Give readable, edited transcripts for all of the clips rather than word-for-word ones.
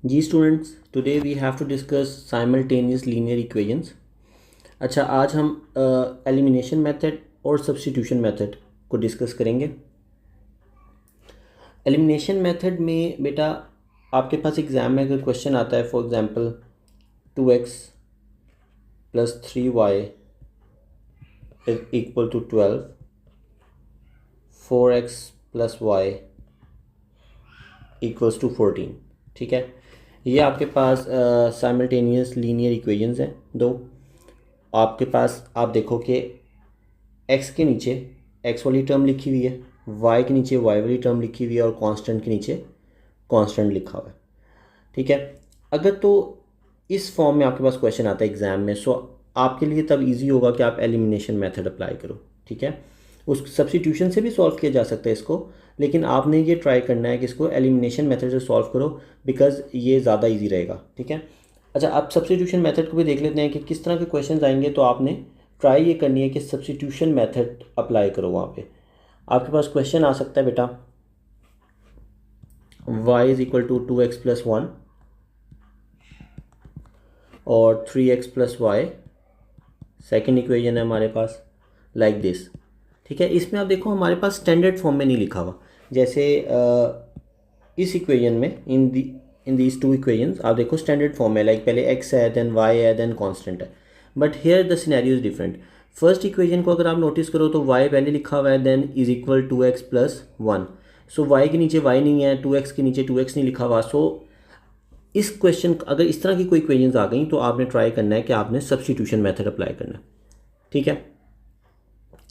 Ji students, today we have to discuss simultaneous linear equations. अच्छा, आज हम elimination method और सब्स्टिट्यूशन मेथड को डिस्कस करेंगे। एलिमिनेशन मेथड में बेटा आपके पास एग्ज़ाम में अगर क्वेश्चन आता है, for example 2x + 3y = 12, 4x + y = 14। ठीक है, ये आपके पास साइमल्टेनियस लीनियर इक्वेशंस हैं दो। आपके पास आप देखो कि x के नीचे x वाली टर्म लिखी हुई है, y के नीचे y वाली टर्म लिखी हुई है और कांस्टेंट के नीचे कांस्टेंट लिखा हुआ है। ठीक है, अगर तो इस फॉर्म में आपके पास क्वेश्चन आता है एग्जाम में, सो आपके लिए तब इजी होगा कि आप एलिमिनेशन मेथड अप्लाई करो। ठीक है, उस सब्स्टिट्यूशन से भी सॉल्व किया जा सकता है इसको, लेकिन आपने ये ट्राई करना है कि इसको एलिमिनेशन मेथड से सॉल्व करो, बिकॉज ये ज़्यादा ईजी रहेगा। ठीक है, अच्छा, आप सब्स्टिट्यूशन मेथड को भी देख लेते हैं कि किस तरह के क्वेश्चन आएंगे। तो आपने ट्राई ये करनी है कि सब्स्टिट्यूशन मेथड अप्लाई करो। वहाँ पे आपके पास क्वेश्चन आ सकता है बेटा, y = 2x + 1 और 3x + y, सेकेंड इक्वेशन है हमारे पास लाइक दिस। ठीक है, इसमें आप देखो हमारे पास स्टैंडर्ड फॉर्म में नहीं लिखा हुआ। जैसे इस इक्वेशन में इन दीज टू इक्वेशंस आप देखो स्टैंडर्ड फॉर्म है, लाइक पहले x है, देन y है, देन कांस्टेंट है। But here the scenario is different. First equation को अगर आप नोटिस करो तो y पहले लिखा हुआ है, देन = 2x + 1। सो y के नीचे y नहीं है, 2x के नीचे 2x नहीं लिखा हुआ। सो इस क्वेश्चन अगर इस तरह की कोई इक्वेशंस आ गई तो आपने ट्राई करना है कि आपने सब्स्टिट्यूशन मेथड अप्लाई करना है। ठीक है,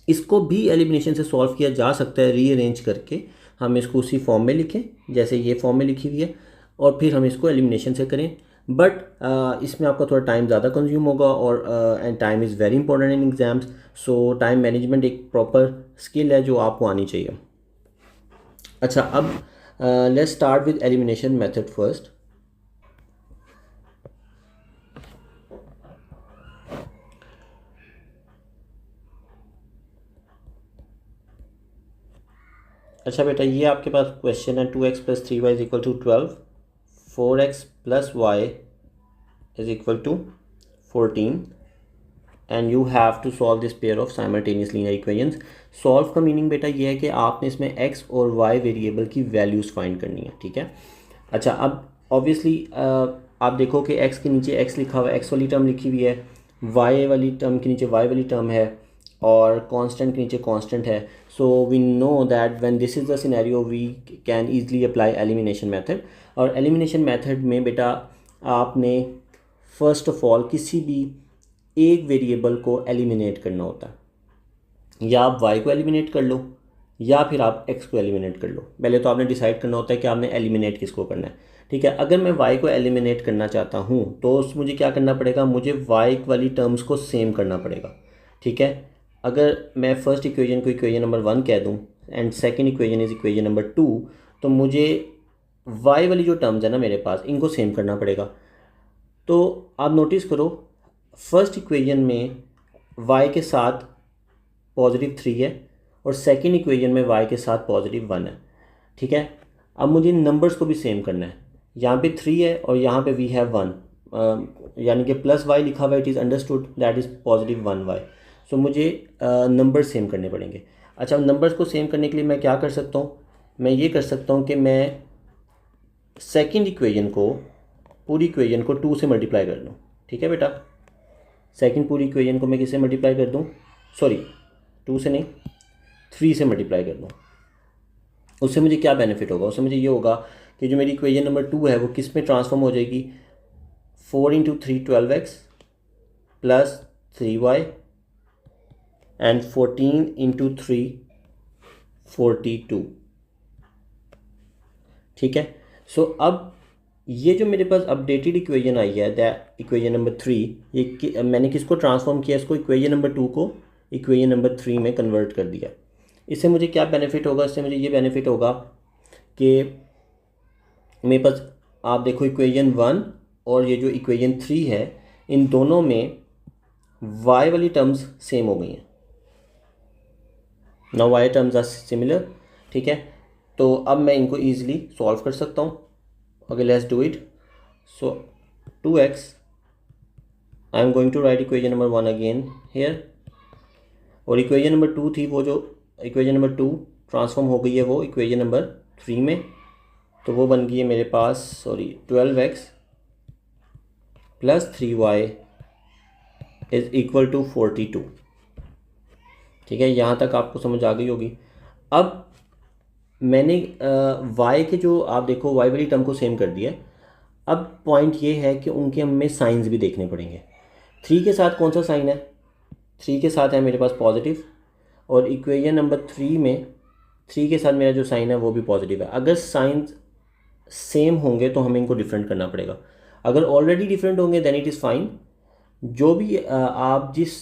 इसको भी एलिमिनेशन से सॉल्व किया जा सकता है रीअरेंज करके। हम इसको उसी फॉर्म में लिखें जैसे ये फॉर्म में लिखी हुई है, और फिर हम इसको एलिमिनेशन से करें। बट इसमें आपका थोड़ा टाइम ज़्यादा कंज्यूम होगा, और and time is very important in exams. So time management एक प्रॉपर स्किल है जो आपको आनी चाहिए। अच्छा, अब let's start with elimination method first. अच्छा बेटा, ये आपके पास क्वेश्चन है 2x + 3y = 12, 4x + y = 14 and you have to solve this pair of simultaneous linear equations. Solve का मीनिंग बेटा ये है कि आपने इसमें x और y वेरिएबल की वैल्यूज़ फाइंड करनी है। ठीक है, अच्छा, अब ऑब्वियसली आप देखो कि x के नीचे x लिखा हुआ है, x वाली टर्म लिखी हुई है, y वाली टर्म के नीचे y वाली टर्म है, और कांस्टेंट के नीचे कांस्टेंट है। So we know that when this is the scenario we can easily apply elimination method. और एलिमिनेशन मेथड में बेटा आपने फर्स्ट ऑफ ऑल किसी भी एक वेरिएबल को एलिमिनेट करना होता है। या आप y को एलिमिनेट कर लो या फिर आप x को एलिमिनेट कर लो। पहले तो आपने डिसाइड करना होता है कि आपने एलिमिनेट किसको करना है। ठीक है, अगर मैं y को एलिमिनेट करना चाहता हूँ तो मुझे क्या करना पड़ेगा, मुझे y वाली टर्म्स को सेम करना पड़ेगा। ठीक है, अगर मैं फर्स्ट इक्वेशन को इक्वेशन नंबर 1 कह दूँ and second equation is equation number 2, तो मुझे y वाली जो टर्म्स है ना मेरे पास, इनको सेम करना पड़ेगा। तो आप नोटिस करो, फर्स्ट इक्वेशन में y के साथ +3 है और सेकेंड इक्वेशन में y के साथ +1 है। ठीक है, अब मुझे नंबर्स को भी सेम करना है। यहाँ पे 3 है और यहाँ पे वी हैव 1, यानी कि +y लिखा हुआ है, it is understood that is +1y। सो मुझे नंबर सेम करने पड़ेंगे। अच्छा, नंबर्स को सेम करने के लिए मैं क्या कर सकता हूँ, मैं ये कर सकता हूँ कि मैं सेकेंड इक्वेशन को, पूरी इक्वेशन को 2 से मल्टीप्लाई कर दूँ। ठीक है बेटा, सेकेंड पूरी इक्वेशन को मैं किससे मल्टीप्लाई कर दूँ, सॉरी 2 से नहीं 3 से मल्टीप्लाई कर दूँ। उससे मुझे क्या बेनिफिट होगा, उससे मुझे ये होगा कि जो मेरी इक्वेशन नंबर 2 है वो किस में ट्रांसफॉर्म हो जाएगी, 4 × 3 12x + 3y एंड 14 × 3 42। ठीक है, सो अब ये जो मेरे पास अपडेटेड इक्वेशन आई है, दैट इक्वेशन नंबर 3, ये मैंने किसको ट्रांसफॉर्म किया, इसको इक्वेशन नंबर 2 को इक्वेशन नंबर 3 में कन्वर्ट कर दिया। इससे मुझे क्या बेनिफिट होगा, इससे मुझे ये बेनिफिट होगा कि मेरे पास आप देखो इक्वेशन 1 और ये जो इक्वेशन 3 है, इन दोनों में y वाली टर्म्स सेम हो गई हैं। Now y terms are similar. ठीक है, तो अब मैं इनको ईजिली सॉल्व कर सकता हूँ। Okay, let's do it. So 2x, I am going to write equation number 1 again here, और इक्वेशन नंबर 2 थी, वो जो इक्वेशन नंबर 2 ट्रांसफॉर्म हो गई है वो इक्वेशन नंबर 3 में, तो वो बन गई है मेरे पास 12x plus 3y is equal to 42। ठीक है, यहाँ तक आपको समझ आ गई होगी। अब मैंने y के जो आप देखो y वाली टर्म को सेम कर दिया। अब पॉइंट ये है कि उनके हमें साइंस भी देखने पड़ेंगे। 3 के साथ कौन सा साइन है? 3 के साथ है मेरे पास पॉजिटिव, और इक्वेशन नंबर 3 में 3 के साथ मेरा जो साइन है वो भी पॉजिटिव है। अगर साइन सेम होंगे तो हमें इनको डिफरेंट करना पड़ेगा। अगर ऑलरेडी डिफरेंट होंगे देन इट इज़ फाइन। जो भी आप जिस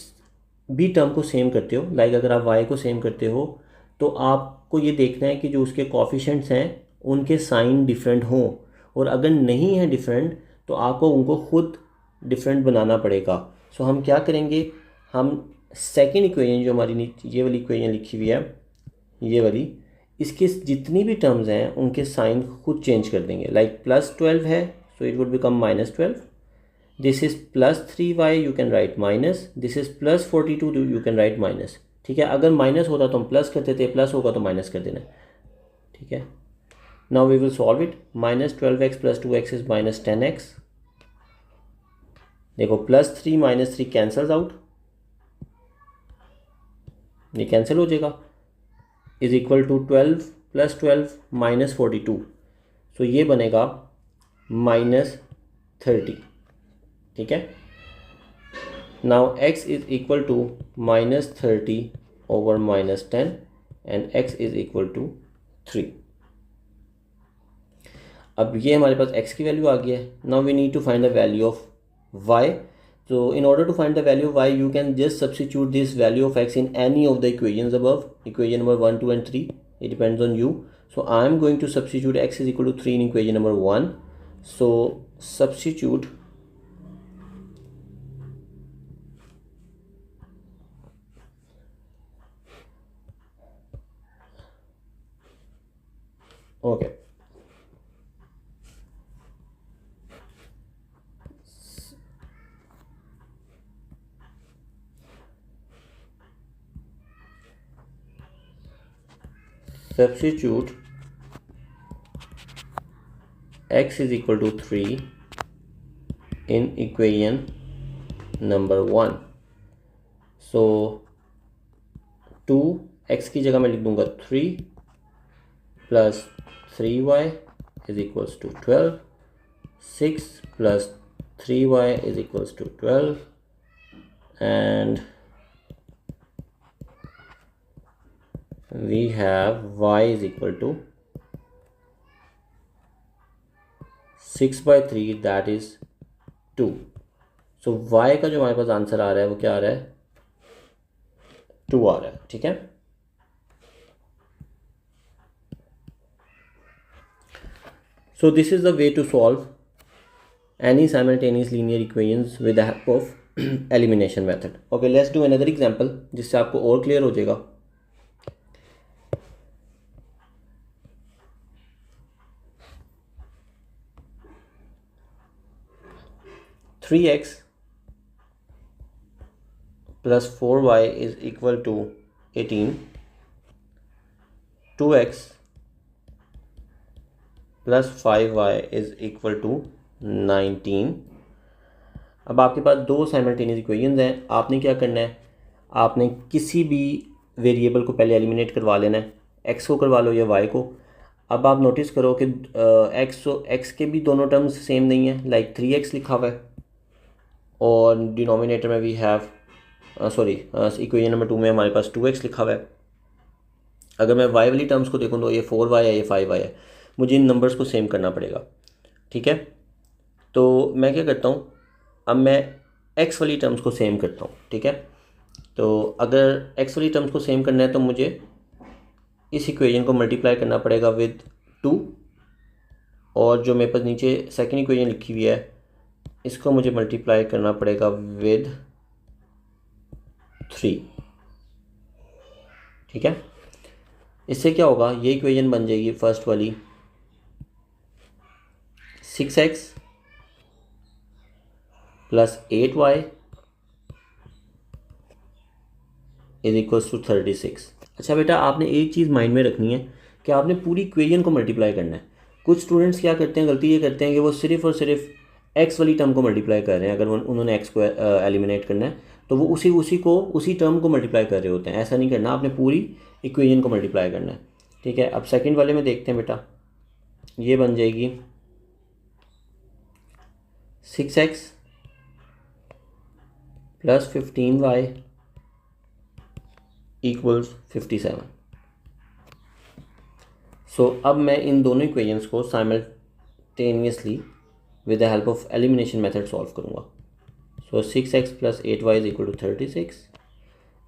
भी टर्म को सेम करते हो, लाइक अगर आप y को सेम करते हो तो आपको ये देखना है कि जो उसके कॉफिशेंट्स हैं उनके साइन डिफरेंट हों, और अगर नहीं है डिफरेंट तो आपको उनको खुद डिफरेंट बनाना पड़ेगा। सो हम क्या करेंगे, हम सेकेंड इक्वेशन जो हमारी ये वाली इक्वेशन लिखी हुई है, ये वाली, इसके जितनी भी टर्म्स हैं उनके साइन खुद चेंज कर देंगे। लाइक +12 है, so it would become -12। This is +3y, you can write minus. This is +42, you can write minus. ठीक है, अगर माइनस होता तो हम प्लस करते थे, प्लस होगा तो माइनस कर देना। ठीक है, now we will solve it. -12x + 2x is -10x। देखो +3 -3 कैंसल्स आउट, ये कैंसिल हो जाएगा, इज इक्वल टू 12 + 12 -42, सो ये बनेगा -30। ठीक है, now x is equal to -30 over -10 and x is equal to 3। अब ये हमारे पास x की वैल्यू आ गई है। Now we need to find the value of y। So in order to find the value of y, you can just substitute this value of x in any of the equations above, equation number 1, 2 and 3. It depends on you. So I am going to substitute x is equal to 3 in equation number 1. So substitute okay. Substitute x is equal to 3 in equation number 1. So 2 x की जगह मैं लिख दूंगा 3 plus 3y is equals to 12. 6 plus 3y is equals to 12, and we have y is equal to 6/3, that is 2. So y का जो हमारे पास answer आ रहा है वो क्या आ रहा है? 2 आ रहा है। ठीक है, so this is the way to solve any simultaneous linear equations with the help of elimination method. Okay, let's do another example जिससे आपको और क्लियर हो जाएगा। Three x plus 4y is equal to 18. 2x plus 5y is equal to 19. अब आपके पास दो simultaneous equations हैं। आपने क्या करना है, आपने किसी भी वेरिएबल को पहले एलिमिनेट करवा लेना है। x को करवा लो या y को। अब आप नोटिस करो कि x के भी दोनों टर्म्स सेम नहीं है। लाइक 3x लिखा हुआ है और डिनोमिनेटर में वी हैव इक्वेशन नंबर 2 में हमारे पास 2x लिखा हुआ है। अगर मैं y वाली टर्म्स को देखूँ तो ये 4y है, ये 5y है। मुझे इन नंबर्स को सेम करना पड़ेगा। ठीक है, तो मैं क्या करता हूँ, अब मैं x वाली टर्म्स को सेम करता हूँ। ठीक है, तो अगर x वाली टर्म्स को सेम करना है तो मुझे इस इक्वेशन को मल्टीप्लाई करना पड़ेगा विद 2, और जो मेरे पास नीचे सेकेंड इक्वेशन लिखी हुई है इसको मुझे मल्टीप्लाई करना पड़ेगा विद 3। ठीक है, इससे क्या होगा, ये इक्वेशन बन जाएगी फर्स्ट वाली 6x plus 8y is equals to 36। अच्छा बेटा, आपने एक चीज़ माइंड में रखनी है कि आपने पूरी इक्वेशन को मल्टीप्लाई करना है। कुछ स्टूडेंट्स क्या करते हैं, गलती ये करते हैं कि वो सिर्फ और सिर्फ एक्स वाली टर्म को मल्टीप्लाई कर रहे हैं। अगर उन्होंने एक्स को एलिमिनेट करना है तो वो उसी टर्म को मल्टीप्लाई कर रहे होते हैं। ऐसा नहीं करना, आपने पूरी इक्वेशन को मल्टीप्लाई करना है। ठीक है, अब सेकेंड वाले में देखते हैं बेटा। ये बन जाएगी 6x प्लस 15y इक्वल्स 57। सो अब मैं इन दोनों इक्वेशंस को simultaneously with the help of elimination method solve करूँगा। So 6x plus 8y is equal to 36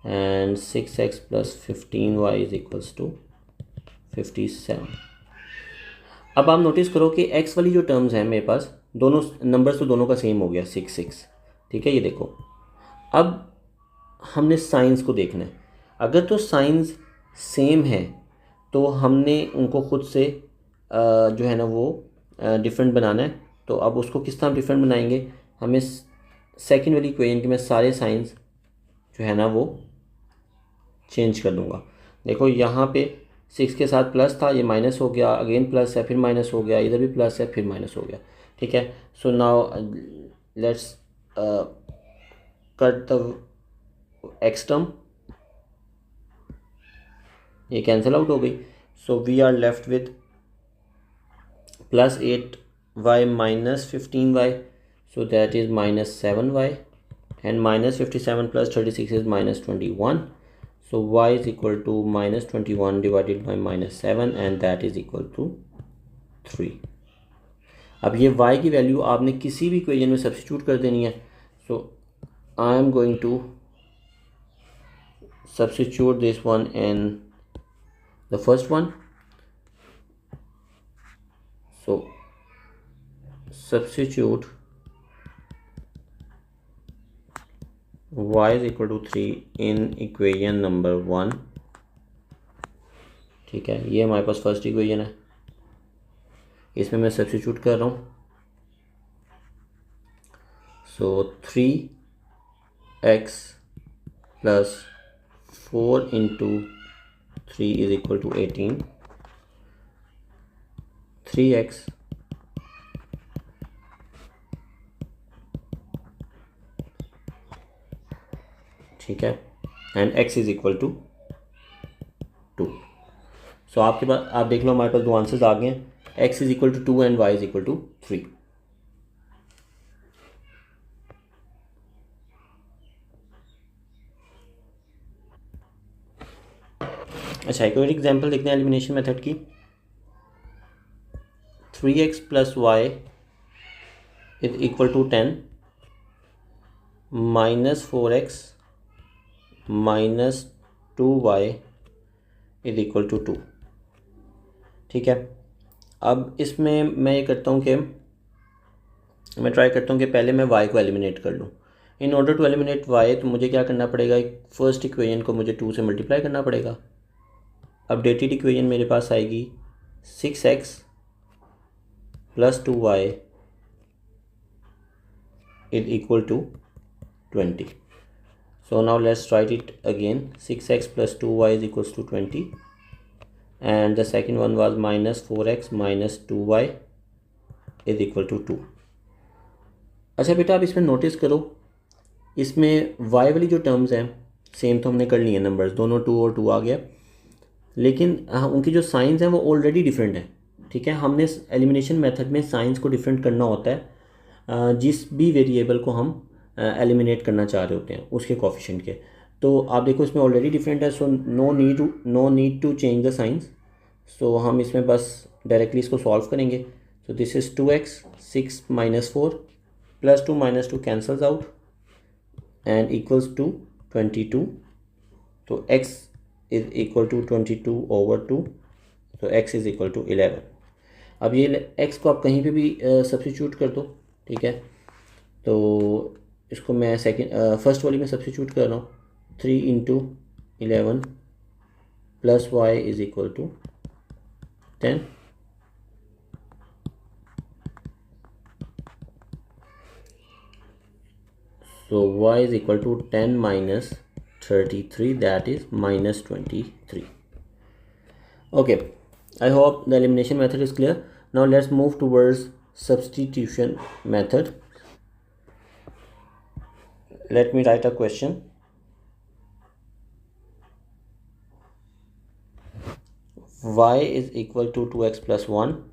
and 6x plus 15y is equals to 57। अब आप नोटिस करो कि x वाली जो टर्म्स हैं मेरे पास, दोनों नंबर्स तो दोनों का सेम हो गया 6। ठीक है, ये देखो। अब हमने साइंस को देखना है। अगर तो साइंस सेम है तो हमने उनको खुद से जो है ना वो डिफरेंट बनाना है। तो अब उसको किस तरह डिफरेंट बनाएंगे, हमें सेकेंड वाली इक्वेशन के मैं सारे साइंस जो है ना वो चेंज कर दूंगा। देखो यहाँ पे 6 के साथ प्लस था, ये माइनस हो गया, अगेन प्लस है, फिर माइनस हो गया, इधर भी प्लस है, फिर माइनस हो गया। ठीक है, so now let's cut the x term, ये कैंसिल आउट हो गई। So we are left with plus 8y minus 15y, so that is minus 7y and minus 57 plus 36 is minus 21. So y is equal to minus 21 divided by minus 7 and that is equal to 3. अब ये y की value आपने किसी भी equation में substitute कर देनी है। So I am going to substitute this one in the first one. So substitute y is equal to 3 in equation number 1. ठीक है, ये हमारे पास फर्स्ट इक्वेशन है, इसमें मैं सब्स्टिट्यूट कर रहा हूँ। So 3x plus 4 into 3 is equal to 18। 3x ठीक है, and x is equal to 2। So आपके पास, आप देख लो हमारे पास दो आंसर्स आ गए हैं, x is equal to 2 and y is equal to 3। अच्छा, एक और एग्जांपल देखते हैं एलिमिनेशन मेथड की। 3x plus y is equal to 10 minus 4x minus 2y is equal to 2। ठीक है, अब इसमें मैं ये करता हूँ कि मैं ट्राई करता हूँ कि पहले मैं y को एलिमिनेट कर लूँ। In order to eliminate y तो मुझे क्या करना पड़ेगा, फर्स्ट इक्वेशन को मुझे 2 से मल्टीप्लाई करना पड़ेगा। अपडेटेड इक्वेशन मेरे पास आएगी 6x plus 2y is equal to 20। So now let's write it again. 6x plus 2y is equals to 20 and the second one was minus 4x minus 2y is equal to 2. अच्छा बेटा, आप इसमें notice करो, इसमें y वाली जो terms हैं same तो हमने कर ली है, नंबर्स दोनों 2 और 2 आ गया, लेकिन उनकी जो साइंस हैं वो ऑलरेडी डिफरेंट है। ठीक है, हमने एलिमिनेशन मेथड में साइंस को डिफरेंट करना होता है जिस भी वेरिएबल को हम एलिमिनेट करना चाह रहे होते हैं उसके कोफिशिएंट के। तो आप देखो इसमें ऑलरेडी डिफरेंट है, so no need to change the signs. So हम इसमें बस डायरेक्टली इसको सॉल्व करेंगे। So this is 2x, 6 minus 4 plus 2 minus 2 cancels out and equals to 22। तो x is equal to 22 over 2, तो x इज इक्वल टू 11। अब ये x को आप कहीं पे भी सब्स्टिट्यूट कर दो। ठीक है, तो इसको मैं फर्स्ट वाली में सब्स्टिट्यूट कर रहा हूँ। 3 into 11 plus y is equal to 10। So y is equal to 10 minus 33, that is minus 23. Okay, I hope the elimination method is clear. Now let's move towards substitution method. Let me write a question. Y is equal to 2x plus 1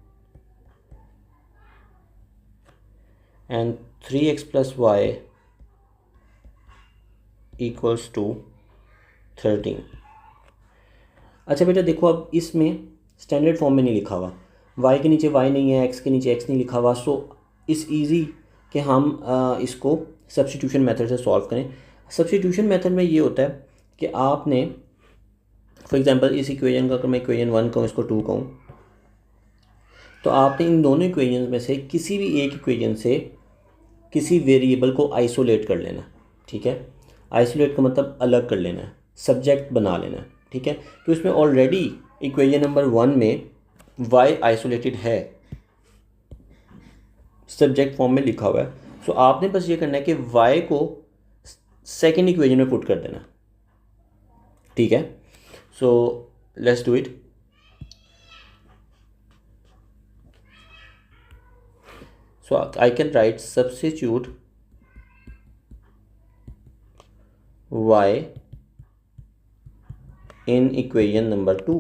and 3x plus y equals to 13. अच्छा बेटा देखो, अब इसमें standard form में नहीं लिखा हुआ, y के नीचे y नहीं है, x के नीचे x नहीं लिखा हुआ, सो इस ईजी कि हम इसको सब्स्टिट्यूशन मेथड से सॉल्व करें। सब्स्टिट्यूशन मेथड में ये होता है कि आपने फॉर एग्जांपल इस इक्वेशन का अगर मैं इक्वेशन 1 कहूँ, इसको 2 कहूँ, तो आपने इन दोनों इक्वेशन में से किसी भी एक इक्वेशन से किसी वेरिएबल को आइसोलेट कर लेना। ठीक है, आइसोलेट का मतलब अलग कर लेना है, सब्जेक्ट बना लेना है। ठीक है, तो इसमें ऑलरेडी इक्वेशन नंबर 1 में y आइसोलेटेड है, सब्जेक्ट फॉर्म में लिखा हुआ है। सो आपने बस ये करना है कि y को सेकेंड इक्वेशन में पुट कर देना। ठीक है, so let's do it. So I can write substitute y in equation number 2।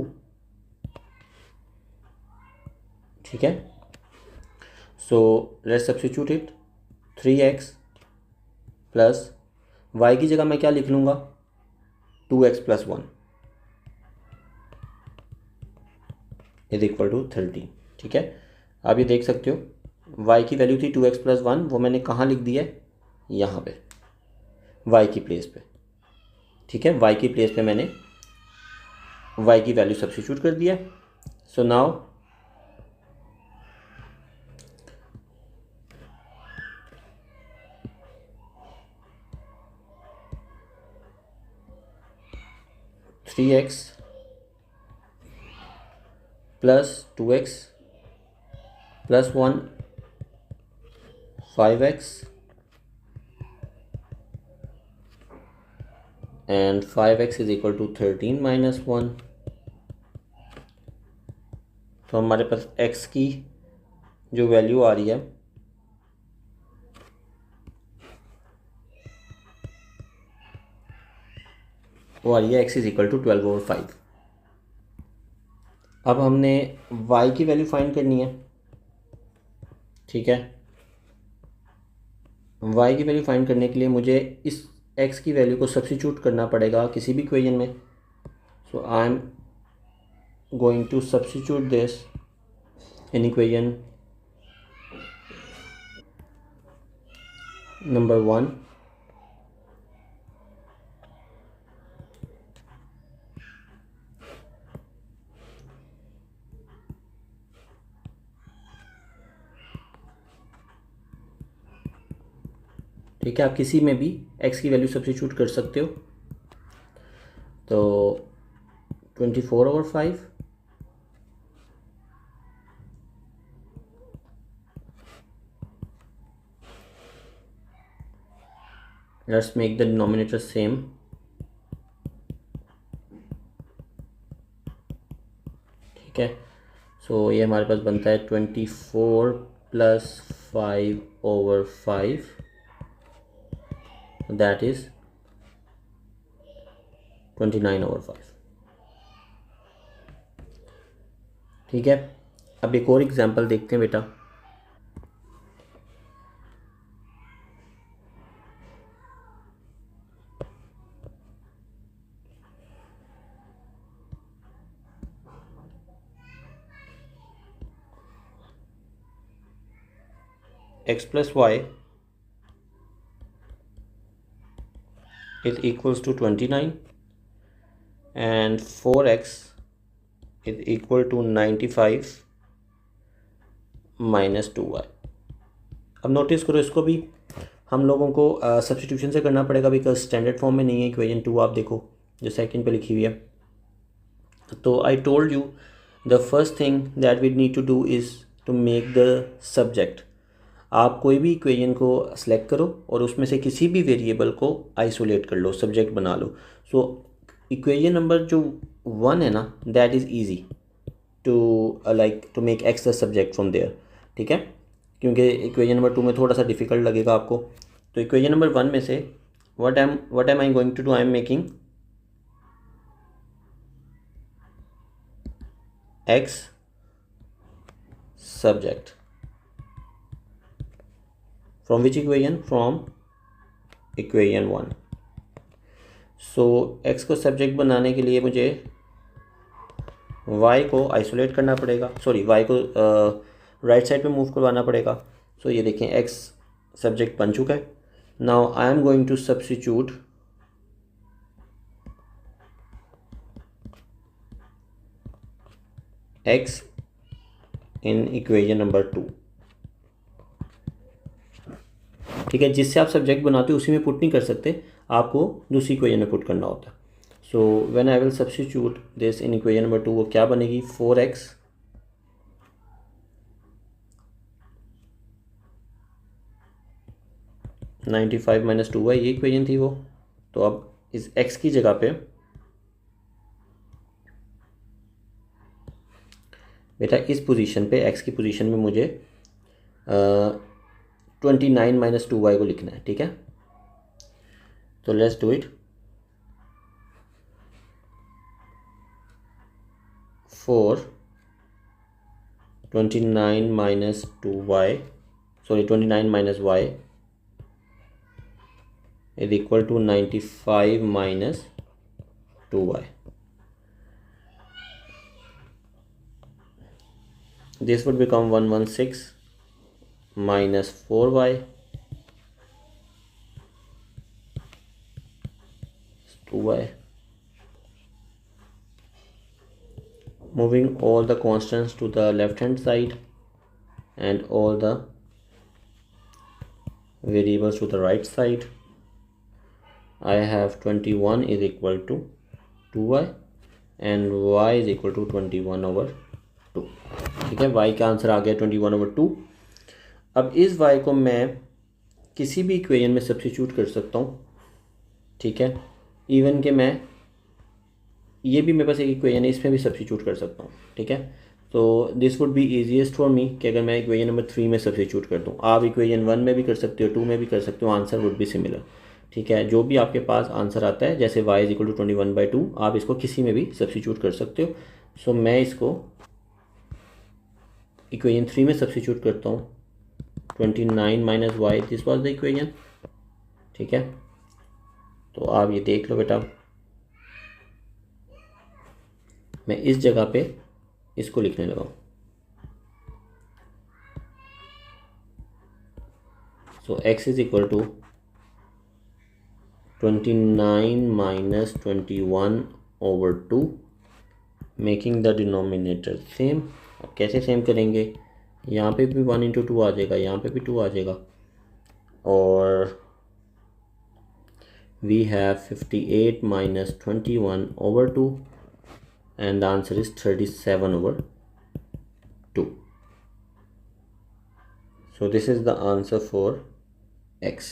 ठीक है, so let's substitute it। 3x plus y की जगह मैं क्या लिख लूँगा, 2x plus 1 is equal to 13। ठीक है, आप ये देख सकते हो y की वैल्यू थी 2x प्लस 1, वो मैंने कहाँ लिख दिया है, यहाँ पे y की प्लेस पे। ठीक है, y की प्लेस पे मैंने y की वैल्यू सब्स्टिट्यूट कर दिया। So now three x plus 2x plus 1 5x and 5x is equal to 13 minus 1। तो हमारे पास x की जो वैल्यू आ रही है वो आ रही है x इज इक्वल टू 12/5। अब हमने y की वैल्यू फाइंड करनी है। ठीक है, y की वैल्यू फाइंड करने के लिए मुझे इस x की वैल्यू को सब्स्टिट्यूट करना पड़ेगा किसी भी इक्वेशन में। So I am going to substitute this in equation number 1। ठीक है, आप किसी में भी x की वैल्यू सब्स्टिट्यूट कर सकते हो। तो 24/5 let's make the denominator same. ठीक है, सो ये हमारे पास बनता है 24 प्लस 5/5, दैट इज 29/5। ठीक है, अब एक और एग्जांपल देखते हैं बेटा। x plus y is equals to 29 and 4x is equal to 95 minus 2y। अब नोटिस करो, इसको भी हम लोगों को सब्स्टिट्यूशन से करना पड़ेगा बिकॉज स्टैंडर्ड फॉर्म में नहीं है इक्वेशन 2। आप देखो जो सेकंड पे लिखी हुई है। तो I told you the first thing that we need to do is to make the subject. आप कोई भी इक्वेशन को सेलेक्ट करो और उसमें से किसी भी वेरिएबल को आइसोलेट कर लो, सब्जेक्ट बना लो। सो इक्वेशन नंबर जो 1 है ना, that is easy to make x the subject from there, ठीक है, क्योंकि इक्वेशन नंबर 2 में थोड़ा सा डिफिकल्ट लगेगा आपको। तो इक्वेशन नंबर 1 में से what am I going to do, I am making x subject from which equation, from equation 1। so x को सब्जेक्ट बनाने के लिए मुझे y को आइसोलेट करना पड़ेगा, सॉरी y को राइट साइड पे मूव करवाना पड़ेगा। सो ये देखें x सब्जेक्ट बन चुका है। Now I am going to substitute x in equation number 2, ठीक है। जिससे आप सब्जेक्ट बनाते हो उसी में पुट नहीं कर सकते, आपको दूसरी इक्वेशन में पुट करना होता है। So when I will substitute this in equation number 2, वो क्या बनेगी, 4x -2y, ये इक्वेशन थी वो। तो अब इस x की जगह पे बेटा इस पोजीशन पे, x की पोजीशन में मुझे 29 - 2y को लिखना है, ठीक है। तो let's do it. 4 29 - 2y, sorry 29 - y is equal to 95 - 2y। This would become 116 minus 4y 2y. Moving all the constants to the left hand side and all the variables to the right side, I have 21 is equal to 2y and y is equal to 21/2, ठीक है। y का answer आ गया 21/2। अब इस y को मैं किसी भी इक्वेशन में सब्स्टिट्यूट कर सकता हूँ, ठीक है। इवन कि मैं ये भी मेरे पास एक इक्वेशन है, इसमें भी सब्स्टिट्यूट कर सकता हूँ, ठीक है। तो this would be easiest for me कि अगर मैं इक्वेशन नंबर 3 में सब्स्टिट्यूट कर दूँ। आप इक्वेशन 1 में भी कर सकते हो, 2 में भी कर सकते हो, आंसर वुड बी सिमिलर, ठीक है। जो भी आपके पास आंसर आता है, जैसे y = 21/2, आप इसको किसी में भी सब्स्टिट्यूट कर सकते हो। सो मैं इसको इक्वेशन 3 में सब्स्टिट्यूट करता हूँ, 29 - y, this was the equation, ठीक है। तो आप ये देख लो बेटा, मैं इस जगह पे इसको लिखने लगा हूँ। सो x is equal to 29 - 21/2, making the denominator same. अब कैसे सेम करेंगे, यहाँ पे भी 1 × 2 आ जाएगा, यहाँ पे भी 2 आ जाएगा, और we have 58 - 21/2 and the answer is 37/2. So this is the answer for x.